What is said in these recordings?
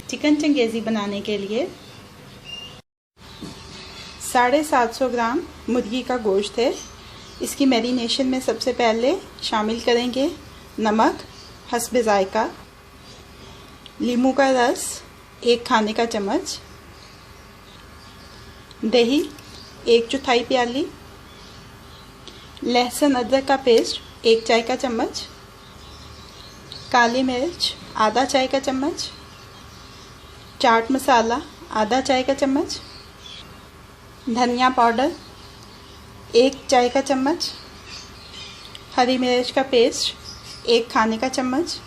Chicken Changezi बनाने के लिए 750 ग्राम मुर्गी का गोश्त है। इसकी मैरिनेशन में सबसे पहले शामिल करेंगे नमक हस्बे ज़ायका, नींबू का रस 1 खाने का चम्मच, दही 1/4 प्याली, लहसुन अदरक का पेस्ट 1 चाय का चम्मच, काली मिर्च आधा चाय का चम्मच, चाट मसाला आधा चाय का चम्मच, धनिया पाउडर 1 चाय का चम्मच, हरी मिर्च का पेस्ट 1 खाने का चम्मच।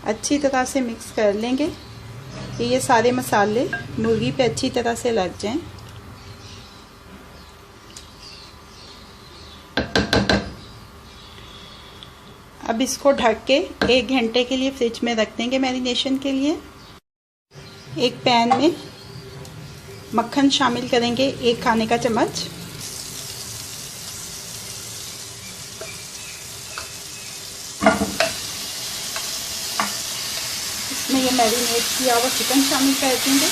अच्छी तरह से मिक्स कर लेंगे कि ये सारे मसाले मुर्गी पे अच्छी तरह से लग जाएं। अब इसको ढक के 1 घंटे के लिए फ्रिज में रख देंगे मैरिनेशन के लिए। एक पैन में मक्खन शामिल करेंगे 1 खाने का चम्मच, इसमें ये मैरिनेट किया हुआ चिकन शामिल कर देंगे।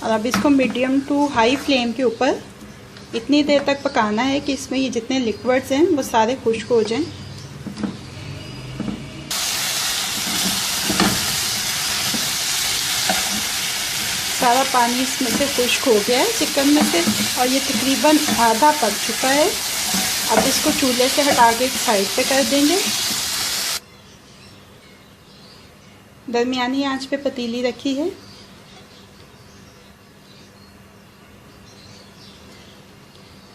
और अब इसको मीडियम टू हाई फ्लेम के ऊपर इतनी देर तक पकाना है कि इसमें ये जितने लिक्विड्स हैं वो सारे खुश्क हो जाएं। सारा पानी इसमें से खुश्क हो गया है चिकन में से और ये तकरीबन आधा पक चुका है। अब इसको चूल्हे से हटा के एक साइड पे कर देंगे। दरमियानी आंच पे पतीली रखी है।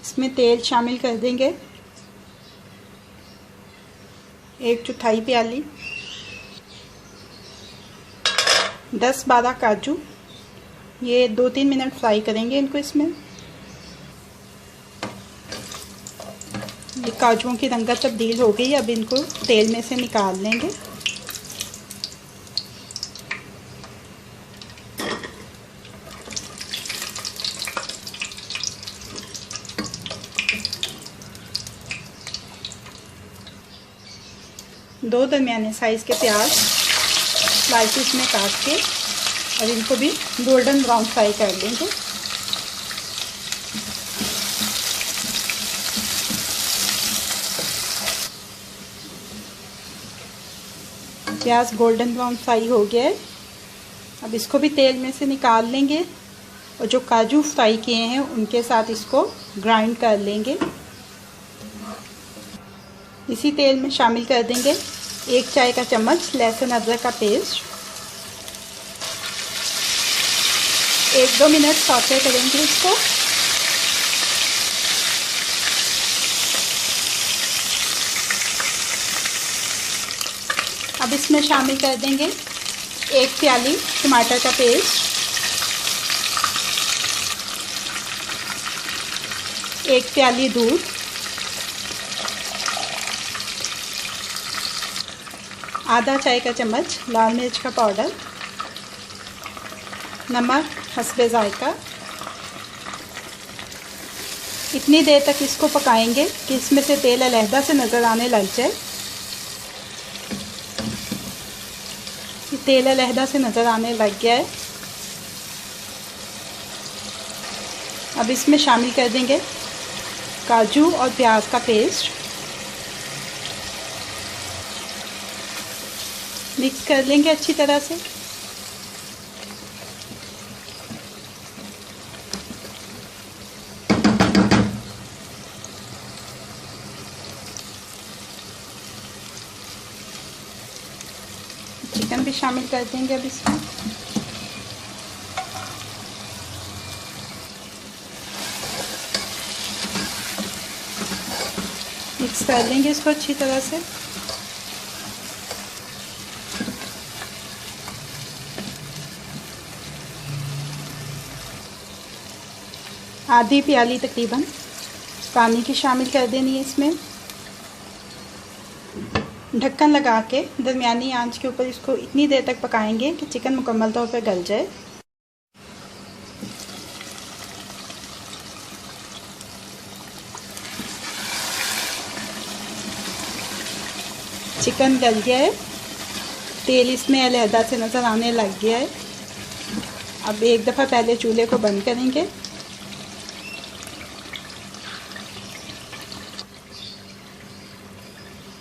इसमें तेल शामिल कर देंगे 1/4 प्याली, 10-12 काजू, ये 2-3 मिनट फ्राई करेंगे इनको। इसमें ये काजुओं की रंगत तब्दील हो गई, अब इनको तेल में से निकाल लेंगे। दो दरमियाने साइज़ के प्याज स्लाइसेस में काट के और इनको भी गोल्डन ब्राउन फ्राई कर लेंगे। प्याज गोल्डन ब्राउन फ्राई हो गया है। अब इसको भी तेल में से निकाल लेंगे और जो काजू फ्राई किए हैं उनके साथ इसको ग्राइंड कर लेंगे। इसी तेल में शामिल कर देंगे 1 चाय का चम्मच लहसुन अदरक का पेस्ट। 1-2 मिनट सौते करेंगे इसको। अब इसमें शामिल कर देंगे 1 प्याली टमाटर का पेस्ट, 1 प्याली दूध, आधा चाय का चम्मच लाल मिर्च का पाउडर, नमक हस्बे ज़ायका। इतनी देर तक इसको पकाएंगे कि इसमें से तेल अलहदा से नज़र आने लग जाए। तेल अलहदा से नज़र आने लग गया है। अब इसमें शामिल कर देंगे काजू और प्याज का पेस्ट। मिक्स कर लेंगे अच्छी तरह से। चिकन भी शामिल कर देंगे अब इसमें। मिक्स कर लेंगे इसको अच्छी तरह से। आधी प्याली तकरीबन पानी की शामिल कर देनी है इसमें। ढक्कन लगा के दरमियानी आंच के ऊपर इसको इतनी देर तक पकाएंगे कि चिकन मुकम्मल तौर पर गल जाए। चिकन गल गया है, तेल इसमें अलहदा से नज़र आने लग गया है। अब एक दफ़ा पहले चूल्हे को बंद करेंगे।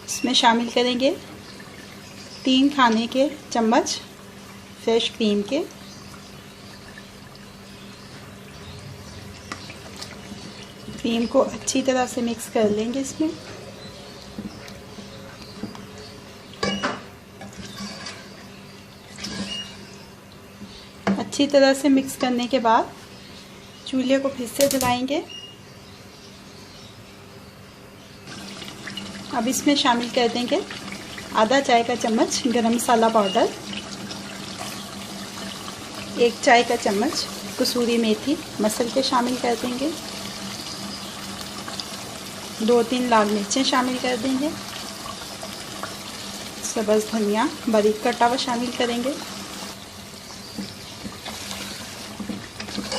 इसमें शामिल करेंगे 3 खाने के चम्मच फ्रेश क्रीम के। क्रीम को अच्छी तरह से मिक्स कर लेंगे इसमें। अच्छी तरह से मिक्स करने के बाद चूल्हे को फिर से जलाएंगे। अब इसमें शामिल कर देंगे आधा चाय का चम्मच गरम मसाला पाउडर, 1 चाय का चम्मच कसूरी मेथी मसल के शामिल कर देंगे, 2-3 लाल मिर्चें शामिल कर देंगे, सब्ज़ धनिया बारीक कटा हुआ शामिल करेंगे।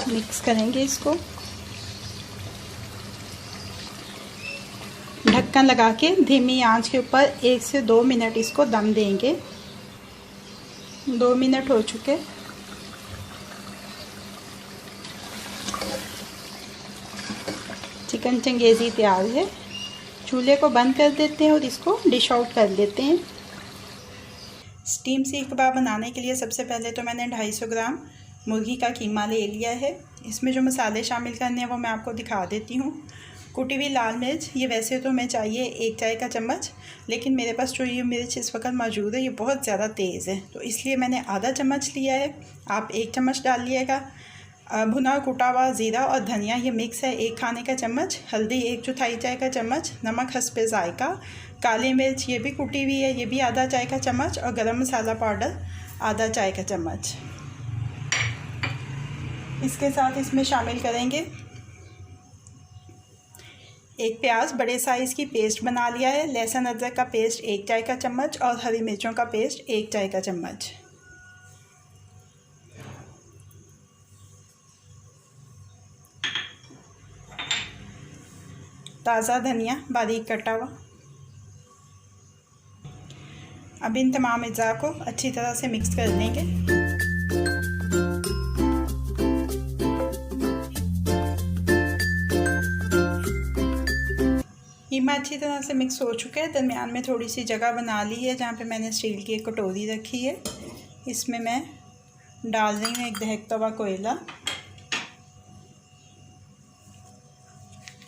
मिक्स करेंगे इसको। ढक्कन लगा के धीमी आंच के ऊपर 1 से 2 मिनट इसको दम देंगे। 2 मिनट हो चुके। चिकन चंगेज़ी तैयार है। चूल्हे को बंद कर देते हैं और इसको डिश आउट कर लेते हैं। स्टीम सीख कबाब बनाने के लिए सबसे पहले तो मैंने 250 ग्राम मुर्गी का कीमा ले लिया है। इसमें जो मसाले शामिल करने हैं वो मैं आपको दिखा देती हूँ। कुटी हुई लाल मिर्च, ये वैसे तो मैं चाहिए 1 चाय का चम्मच, लेकिन मेरे पास जो ये मिर्च इस वक्त मौजूद है ये बहुत ज़्यादा तेज़ है, तो इसलिए मैंने आधा चम्मच लिया है। आप 1 चम्मच डालिएगा। भुना कुटा हुआ ज़ीरा और धनिया ये मिक्स है 1 खाने का चम्मच। हल्दी 1/4 चाय का चम्मच। नमक हस्बे ज़ायका। काली मिर्च ये भी कुटी हुई है, ये भी आधा चाय का चम्मच। और गरम मसाला पाउडर आधा चाय का चम्मच। इसके साथ इसमें शामिल करेंगे 1 प्याज बड़े साइज़ की पेस्ट बना लिया है, लहसुन अदरक का पेस्ट 1 चाय का चम्मच और हरी मिर्चों का पेस्ट 1 चाय का चम्मच। ताज़ा धनिया बारीक कटा हुआ। अब इन तमाम अज्जा को अच्छी तरह से मिक्स कर लेंगे। कीमा अच्छी तरह से मिक्स हो चुका है। दरमियान में थोड़ी सी जगह बना ली है जहाँ पे मैंने स्टील की एक कटोरी रखी है। इसमें मैं डाल रही हूँ एक दहकता हुआ कोयला।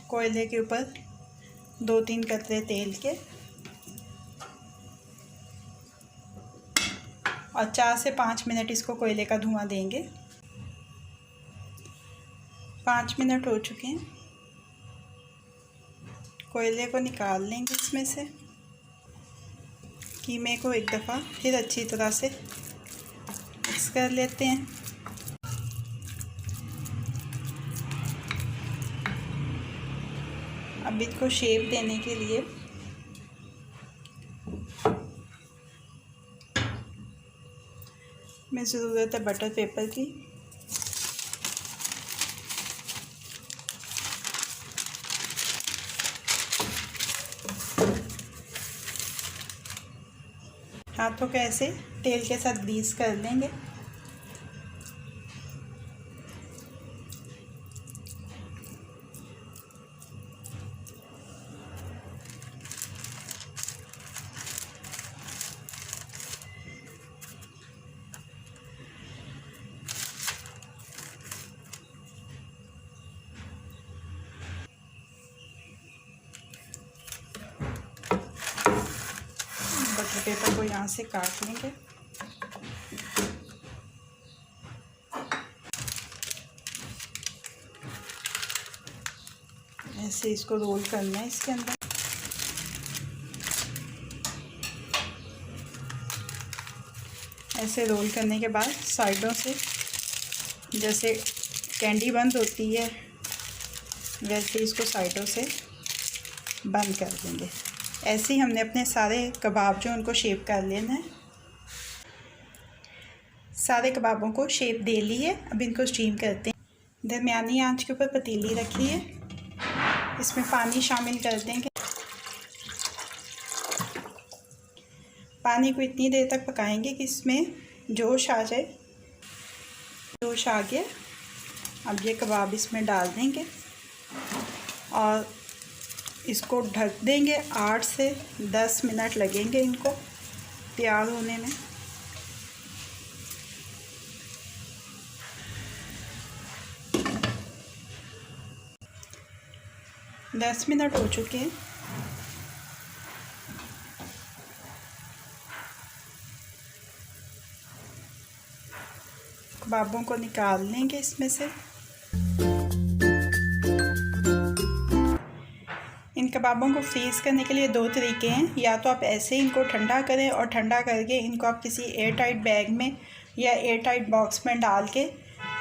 कोयले के ऊपर 2-3 कतरे तेल के और 4 से 5 मिनट इसको कोयले का धुआं देंगे। 5 मिनट हो चुके हैं। कोयले को निकाल लेंगे इसमें से। कीमे को एक दफ़ा फिर अच्छी तरह से मिक्स कर लेते हैं। अब इसको शेप देने के लिए में ज़रूरत है बटर पेपर की। हाथों को ऐसे तेल के साथ ग्रीस कर लेंगे। बटर पेपर को यहाँ से काट लेंगे। ऐसे इसको रोल करना है इसके अंदर। ऐसे रोल करने के बाद साइडों से जैसे कैंडी बंद होती है वैसे इसको साइडों से बंद कर देंगे। ऐसे ही हमने अपने सारे कबाब जो उनको शेप कर लेना है। सारे कबाबों को शेप दे ली है। अब इनको स्टीम करते हैं। दरमियानी आंच के ऊपर पतीली रखी है। इसमें पानी शामिल कर देंगे। पानी को इतनी देर तक पकाएंगे कि इसमें जोश आ जाए। जोश आ गया, अब ये कबाब इसमें डाल देंगे और इसको ढक देंगे। 8 से 10 मिनट लगेंगे इनको तैयार होने में। दस मिनट हो चुके हैं। कबाबों को निकाल लेंगे इसमें से। इन कबाबों को फ्रीज़ करने के लिए 2 तरीके हैं। या तो आप ऐसे ही इनको ठंडा करें और ठंडा करके इनको आप किसी एयर टाइट बैग में या एयर टाइट बॉक्स में डाल के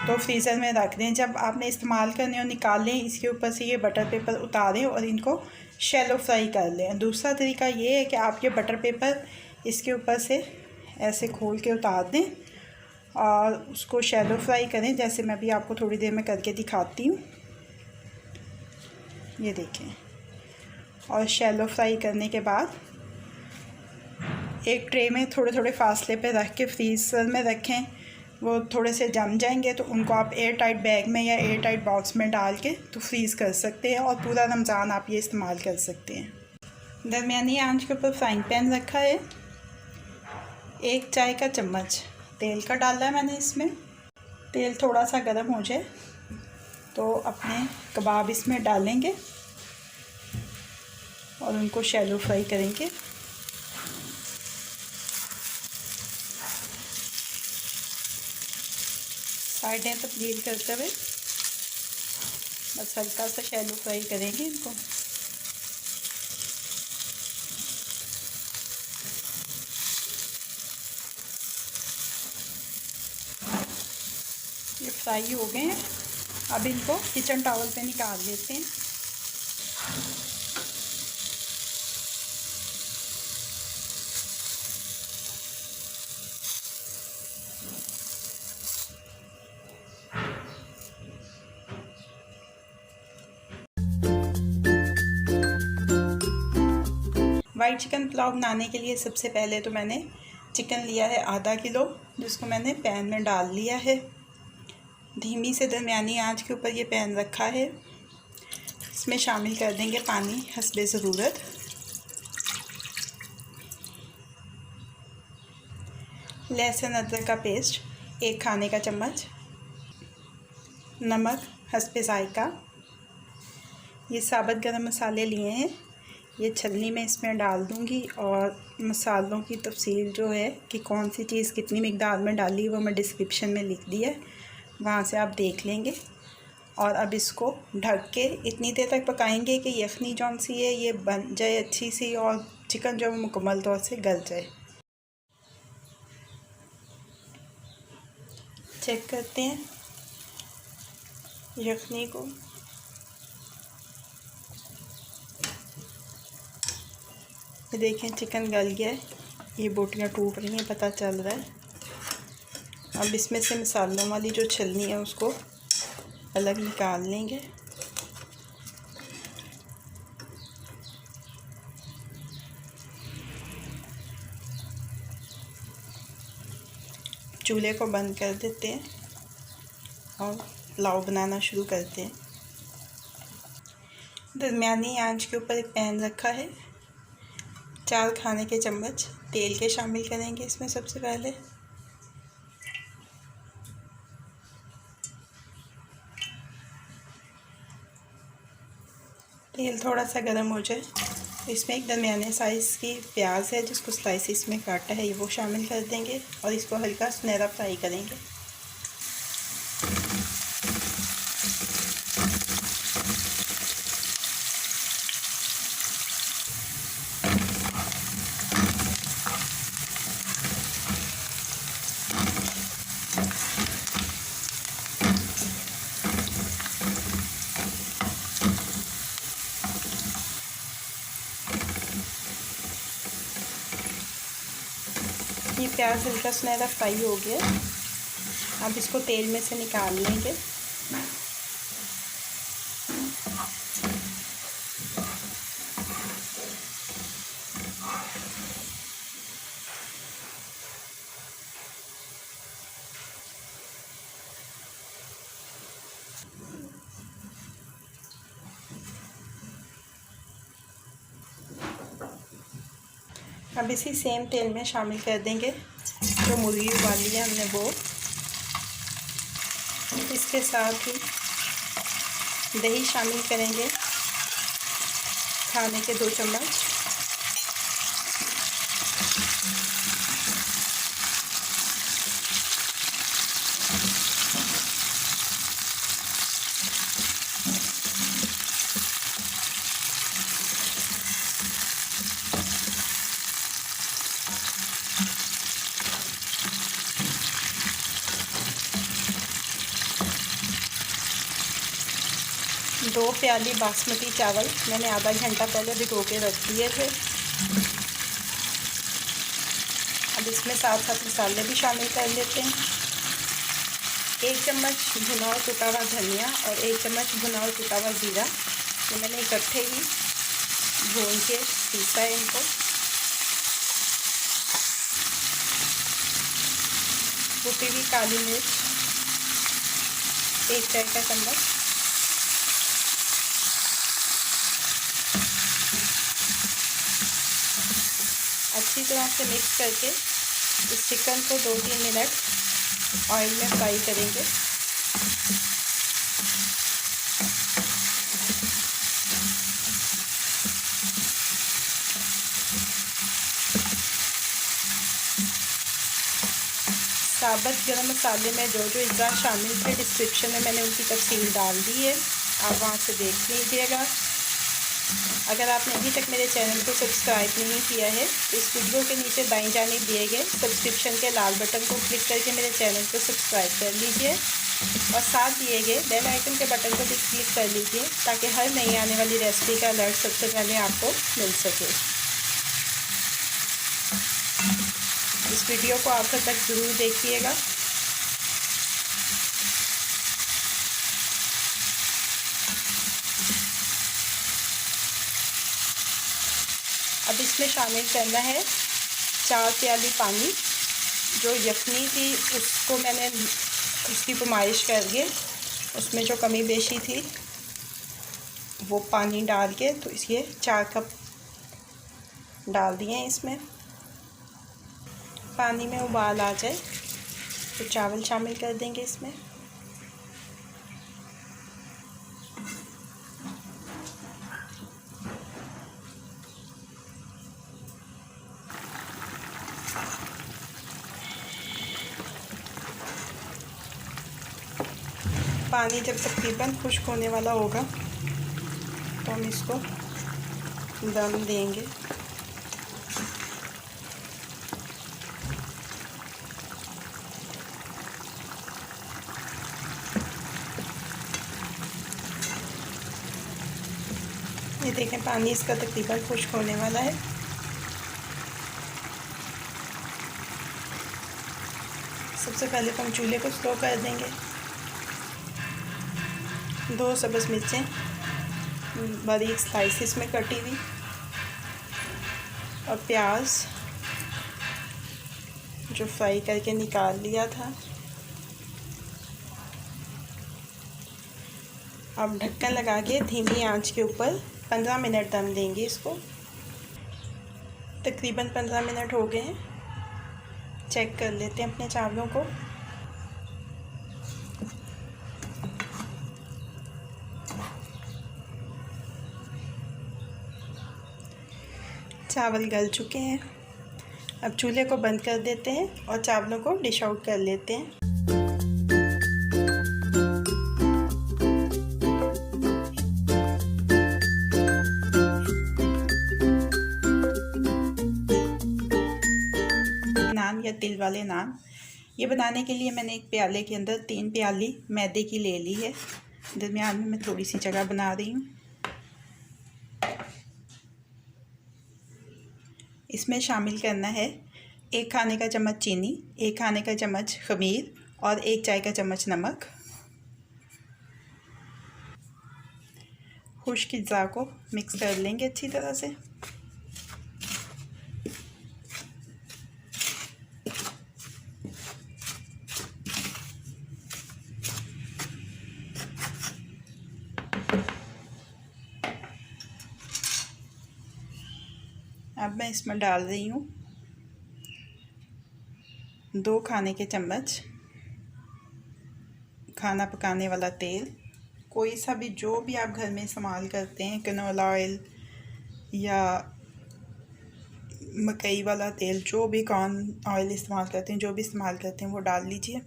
तो फ्रीज़र में रख दें। जब आपने इस्तेमाल करने और निकाल लें, इसके ऊपर से ये बटर पेपर उतारें और इनको शैलो फ्राई कर लें। दूसरा तरीका ये है कि आप ये बटर पेपर इसके ऊपर से ऐसे खोल के उतार दें और उसको शैलो फ्राई करें, जैसे मैं भी आपको थोड़ी देर में करके दिखाती हूँ। ये देखें। और शैलो फ्राई करने के बाद एक ट्रे में थोड़े थोड़े फासले पे रख के फ्रीज़र में रखें। वो थोड़े से जम जाएंगे तो उनको आप एयर टाइट बैग में या एयर टाइट बॉक्स में डाल के तो फ्रीज़ कर सकते हैं और पूरा रमज़ान आप ये इस्तेमाल कर सकते हैं। दरमियानी आंच के ऊपर फ्राइंग पैन रखा है। 1 चाय का चम्मच तेल का डाला है मैंने इसमें। तेल थोड़ा सा गर्म हो जाए तो अपने कबाब इसमें डालेंगे और उनको शैलो फ्राई करेंगे। साइडें तब्दील करते हुए बस हल्का सा शैलो फ्राई करेंगे इनको। ये फ्राई हो गए हैं। अब इनको किचन टॉवल पे निकाल लेते हैं। वाइट चिकन पुलाव बनाने के लिए सबसे पहले तो मैंने चिकन लिया है आधा किलो, जिसको मैंने पैन में डाल लिया है। धीमी से दरमियानी आंच के ऊपर ये पैन रखा है। इसमें शामिल कर देंगे पानी हस्बे ज़रूरत। लहसुन अदरक का पेस्ट 1 खाने का चम्मच। नमक हस्बे ज़ायका। ये साबुत गरम मसाले लिए हैं, ये छलनी में इसमें डाल दूंगी और मसालों की तफसील जो है कि कौन सी चीज़ कितनी मिकदार में डाली वो मैं डिस्क्रिप्शन में लिख दी है, वहाँ से आप देख लेंगे। और अब इसको ढक के इतनी देर तक पकाएंगे कि यखनी जौन सी है ये बन जाए अच्छी सी और चिकन जो मुकम्मल तौर से गल जाए। चेक करते हैं यखनी को। देखें चिकन गल गया है, ये बोटियां टूट रही हैं, पता चल रहा है। अब इसमें से मसालों वाली जो छलनी है उसको अलग निकाल लेंगे। चूल्हे को बंद कर देते हैं और पुलाव बनाना शुरू करते हैं। दरमियानी आंच के ऊपर एक पैन रखा है। 4 खाने के चम्मच तेल के शामिल करेंगे इसमें सबसे पहले। तेल थोड़ा सा गर्म हो जाए, इसमें एक दरमियाने साइज़ की प्याज है जिसको स्लाइसिस में काटा है, ये वो शामिल कर देंगे और इसको हल्का सुनहरा फ्राई करेंगे। ये प्याज हल्का सुनहरा फ्राई हो गया। अब इसको तेल में से निकाल लेंगे। अब इसी सेम तेल में शामिल कर देंगे जो मुर्गी उबाली है हमने वो। इसके साथ ही दही शामिल करेंगे, खाने के 2 चम्मच। दो प्याली बासमती चावल मैंने आधा घंटा पहले भिगो के रख दिए थे। अब इसमें साथ साथ मसाले भी शामिल कर लेते हैं। 1 चम्मच भुना हुआ कुटा हुआ धनिया और 1 चम्मच भुना हुआ कुटा हुआ जीरा, तो मैंने इकट्ठे ही भून के पीसा है इनको। कुटी हुई काली मिर्च 1 चाय का चम्मच, अच्छी तरह से मिक्स करके इस चिकन को 2-3 मिनट ऑयल में फ्राई करेंगे। साबुत गरम मसाले में जो जो अज़्ज़ा शामिल थे डिस्क्रिप्शन में मैंने उनकी तफसील डाल दी है, आप वहाँ से देख लीजिएगा। अगर आपने अभी तक मेरे चैनल को सब्सक्राइब नहीं किया है तो इस वीडियो के नीचे दाईं जानिब दिए गए सब्सक्रिप्शन के लाल बटन को क्लिक करके मेरे चैनल को सब्सक्राइब कर लीजिए और साथ दिए गए बेल आइकन के बटन को भी क्लिक कर लीजिए ताकि हर नई आने वाली रेसिपी का अलर्ट सबसे पहले आपको मिल सके। इस वीडियो को आखिर तक ज़रूर देखिएगा। अब इसमें शामिल करना है 4 प्याली पानी। जो यखनी थी उसको मैंने उसकी नुमाइश करके उसमें जो कमी बेशी थी वो पानी डाल के तो ये 4 कप डाल दिए हैं। इसमें पानी में उबाल आ जाए तो चावल शामिल कर देंगे इसमें। पानी जब तकरीबन खुश्क होने वाला होगा तो हम इसको दम देंगे। ये देखें पानी इसका तकरीबन खुश्क होने वाला है। सबसे पहले हम चूल्हे को स्लो कर देंगे। 2 सब्ज़ मिर्चें बारीक स्लाइसिस में कटी हुई और प्याज जो फ्राई करके निकाल लिया था। अब ढक्कन लगा के धीमी आंच के ऊपर 15 मिनट दम देंगे इसको। तकरीबन 15 मिनट हो गए हैं। चेक कर लेते हैं अपने चावलों को। चावल गल चुके हैं। अब चूल्हे को बंद कर देते हैं और चावलों को डिश आउट कर लेते हैं। नान या तिल वाले नान, ये बनाने के लिए मैंने एक प्याले के अंदर 3 प्याली मैदे की ले ली है। दरमियान में मैं थोड़ी सी जगह बना रही हूँ। इसमें शामिल करना है 1 खाने का चम्मच चीनी, 1 खाने का चम्मच खमीर और 1 चाय का चम्मच नमक। खुश्क अज़्ज़ा को मिक्स कर लेंगे अच्छी तरह से। अब मैं इसमें डाल रही हूँ 2 खाने के चम्मच खाना पकाने वाला तेल। कोई सा भी, जो भी आप घर में इस्तेमाल करते हैं, कैनोला ऑयल या मकई वाला तेल, जो भी कॉर्न ऑयल इस्तेमाल करते हैं, जो भी इस्तेमाल करते हैं वो डाल लीजिए।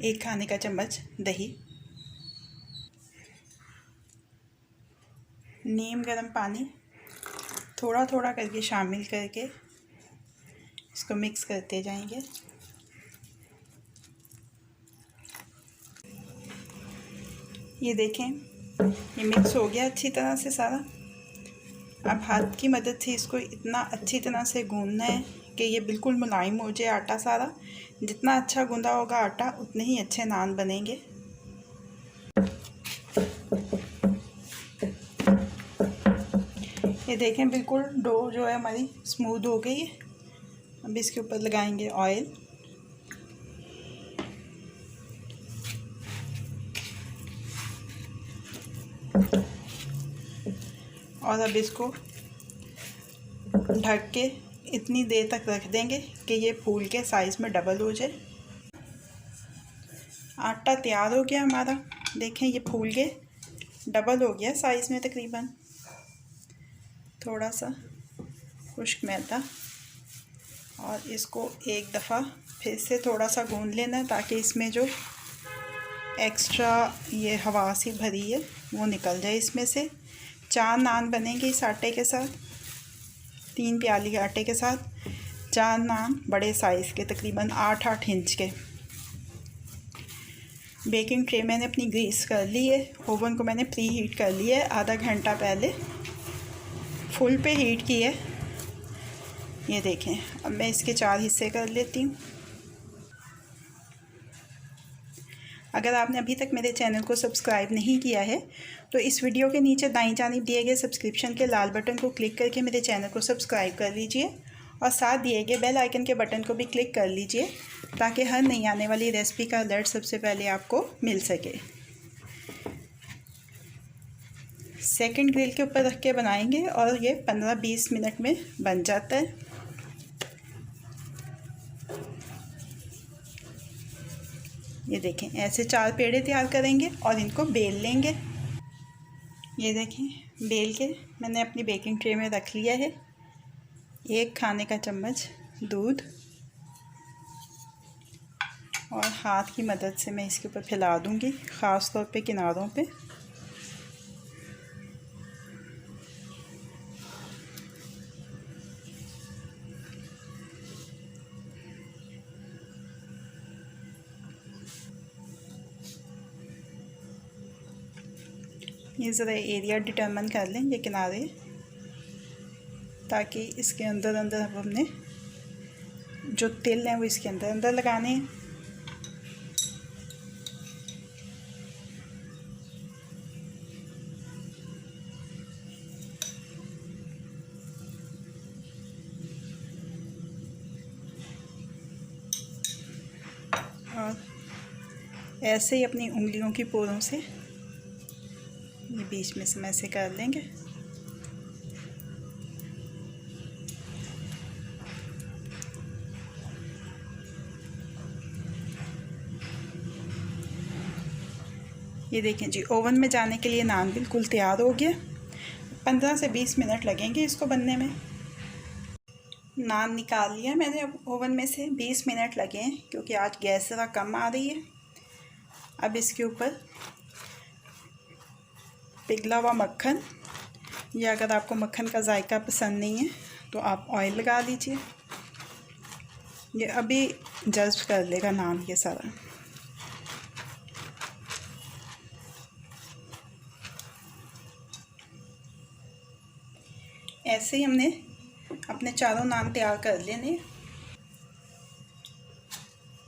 1 खाने का चम्मच दही, नीम गर्म पानी थोड़ा थोड़ा करके शामिल करके इसको मिक्स करते जाएंगे। ये देखें, ये मिक्स हो गया अच्छी तरह से सारा। अब हाथ की मदद से इसको इतना अच्छी तरह से गूंदना है कि ये बिल्कुल मुलायम हो जाए आटा सारा। जितना अच्छा गूंदा होगा आटा, उतने ही अच्छे नान बनेंगे। ये देखें, बिल्कुल डो जो है हमारी स्मूथ हो गई है। अब इसके ऊपर लगाएंगे ऑयल। और अब इसको ढक के इतनी देर तक रख देंगे कि ये फूल के साइज़ में डबल हो जाए। आटा तैयार हो गया हमारा। देखें, ये फूल के डबल हो गया साइज़ में तकरीबन। थोड़ा सा खुश्क मैदा और इसको एक दफ़ा फिर से थोड़ा सा गूंद लेना है ताकि इसमें जो एक्स्ट्रा ये हवा सी भरी है वो निकल जाए इसमें से। 4 नान बनेंगे इस आटे के साथ। 3 प्याली आटे के साथ 4 नान बड़े साइज़ के, तकरीबन 8-8 इंच के। बेकिंग ट्रे मैंने अपनी ग्रीस कर ली है। ओवन को मैंने प्री हीट कर लिया है, आधा घंटा पहले फुल पे हीट की है। ये देखें, अब मैं इसके 4 हिस्से कर लेती हूँ। अगर आपने अभी तक मेरे चैनल को सब्सक्राइब नहीं किया है तो इस वीडियो के नीचे दाईं जानिब दिए गए सब्सक्रिप्शन के लाल बटन को क्लिक करके मेरे चैनल को सब्सक्राइब कर लीजिए और साथ दिए गए बेल आइकन के बटन को भी क्लिक कर लीजिए ताकि हर नई आने वाली रेसिपी का अलर्ट सबसे पहले आपको मिल सके। सेकंड ग्रिल के ऊपर रख के बनाएंगे और ये 15-20 मिनट में बन जाता है। ये देखें, ऐसे 4 पेड़े तैयार करेंगे और इनको बेल लेंगे। ये देखें, बेल के मैंने अपनी बेकिंग ट्रे में रख लिया है। 1 खाने का चम्मच दूध और हाथ की मदद से मैं इसके ऊपर फैला दूंगी, ख़ास तौर पे किनारों पे। ये ज़रा एरिया डिटर्मिन कर लें, ये किनारे, ताकि इसके अंदर अंदर अब हमने जो तिल हैं वो इसके अंदर अंदर लगाने हैं। और ऐसे ही अपनी उंगलियों की पोरों से ये बीच में से हम ऐसे कर लेंगे। ये देखें जी, ओवन में जाने के लिए नान बिल्कुल तैयार हो गया। 15 से 20 मिनट लगेंगे इसको बनने में। नान निकाल लिया मैंने अब ओवन में से। 20 मिनट लगे हैं क्योंकि आज गैस ज़रा कम आ रही है। अब इसके ऊपर पिघला हुआ मक्खन, या अगर आपको मक्खन का जायका पसंद नहीं है तो आप ऑयल लगा लीजिए। ये अभी जज्ब कर लेगा नान ये सारा। ऐसे ही हमने अपने चारों नान तैयार कर लेने।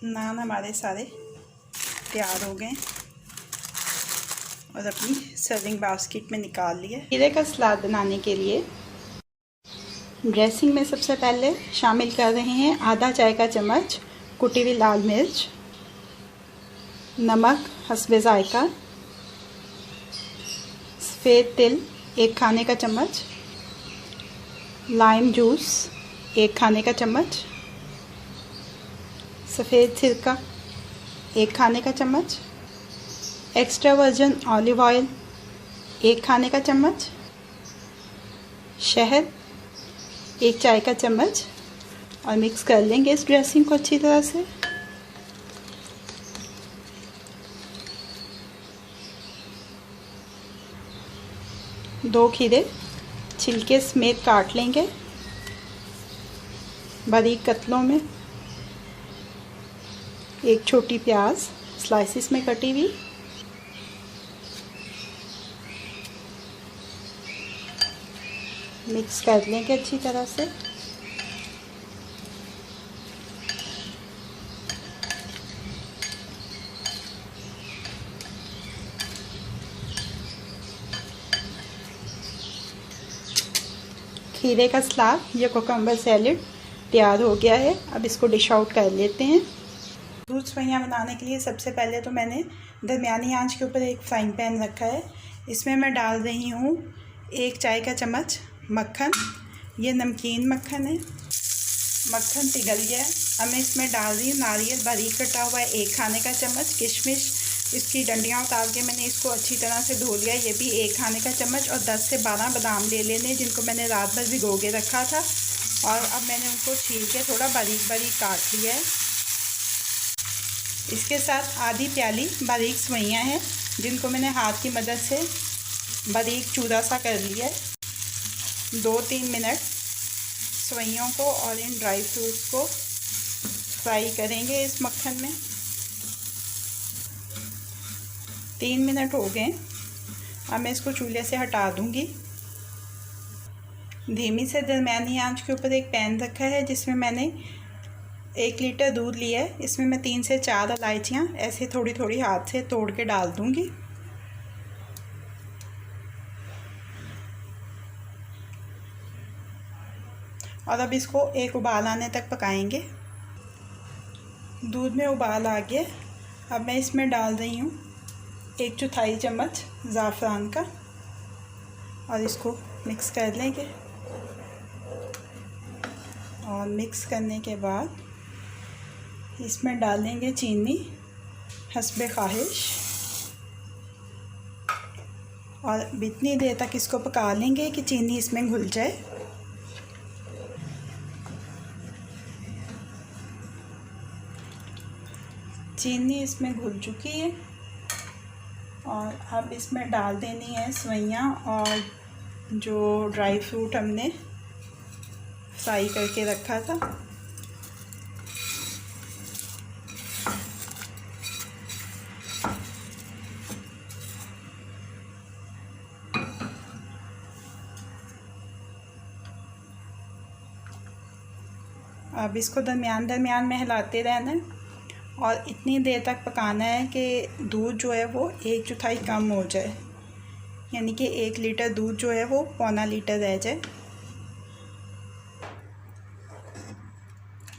नान हमारे सारे तैयार हो गए और अपनी सर्विंग बास्केट में निकाल लिए। खीरे का सलाद बनाने के लिए ड्रेसिंग में सबसे पहले शामिल कर रहे हैं आधा चाय का चम्मच कुटी हुई लाल मिर्च, नमक हस्बे जायका, सफ़ेद तिल 1 खाने का चम्मच, लाइम जूस 1 खाने का चम्मच, सफ़ेद सिरका 1 खाने का चम्मच, एक्स्ट्रा वर्जिन ऑलिव ऑयल 1 खाने का चम्मच, शहद 1 चाय का चम्मच और मिक्स कर लेंगे इस ड्रेसिंग को अच्छी तरह से। दो खीरे छिलके समेत काट लेंगे बारीक कतलों में। एक छोटी प्याज स्लाइसिस में कटी हुई, मिक्स कर लेंगे अच्छी तरह से। खीरे का सलाद या कुकम्बर सैलेड तैयार हो गया है। अब इसको डिश आउट कर लेते हैं। दूध सेवइयाँ बनाने के लिए सबसे पहले तो मैंने दरमियानी आंच के ऊपर एक फ्राइंग पैन रखा है। इसमें मैं डाल रही हूँ 1 चाय का चम्मच मक्खन। ये नमकीन मक्खन है। मक्खन पिघल गया। अब मैं इसमें डाल रही हूँ नारियल बारीक कटा हुआ 1 खाने का चम्मच, किशमिश इसकी डंडियाँ उतार के मैंने इसको अच्छी तरह से धो लिया, ये भी 1 खाने का चम्मच, और 10 से 12 बादाम ले लेने जिनको मैंने रात भर भिगो के रखा था। और अब मैंने उनको छील के थोड़ा बारीक बारीक काट लिया है। इसके साथ आधी प्याली बारीक सेवइयाँ हैं जिनको मैंने हाथ की मदद से बारीक चूरा सा कर लिया है। 2-3 मिनट सेवइयों को और इन ड्राई फ्रूट्स को फ्राई करेंगे इस मक्खन में। 3 मिनट हो गए। अब मैं इसको चूल्हे से हटा दूंगी। धीमी से दरमियानी आंच के ऊपर एक पैन रखा है जिसमें मैंने 1 लीटर दूध लिया है। इसमें मैं 3 से 4 इलायचियाँ ऐसे थोड़ी थोड़ी हाथ से तोड़ के डाल दूंगी। और अब इसको एक उबाल आने तक पकाएंगे। दूध में उबाल आ गया। अब मैं इसमें डाल रही हूँ 1/4 चम्मच ज़ाफ़रान का और इसको मिक्स कर लेंगे। और मिक्स करने के बाद इसमें डालेंगे चीनी हस्बे ख्वाहिश और इतनी देर तक इसको पका लेंगे कि चीनी इसमें घुल जाए। चीनी इसमें घुल चुकी है और अब इसमें डाल देनी है सेवइयाँ और जो ड्राई फ्रूट हमने फ्राई करके रखा था। अब इसको दरमियान दरमियान में हिलाते रहना है और इतनी देर तक पकाना है कि दूध जो है वो 1/4 कम हो जाए, यानी कि 1 लीटर दूध जो है वो पौना लीटर रह जाए।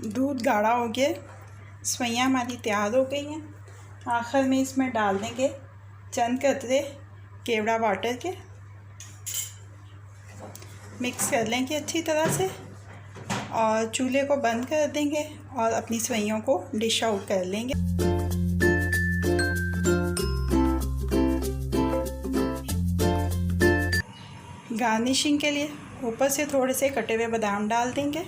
दूध गाढ़ा हो गया, सेवइयाँ हमारी तैयार हो गई हैं। आखिर में इसमें डाल देंगे चंद कतरे केवड़ा वाटर के। मिक्स कर लेंगे अच्छी तरह से और चूल्हे को बंद कर देंगे और अपनी सेवइयों को डिश आउट कर लेंगे। गार्निशिंग के लिए ऊपर से थोड़े से कटे हुए बादाम डाल देंगे।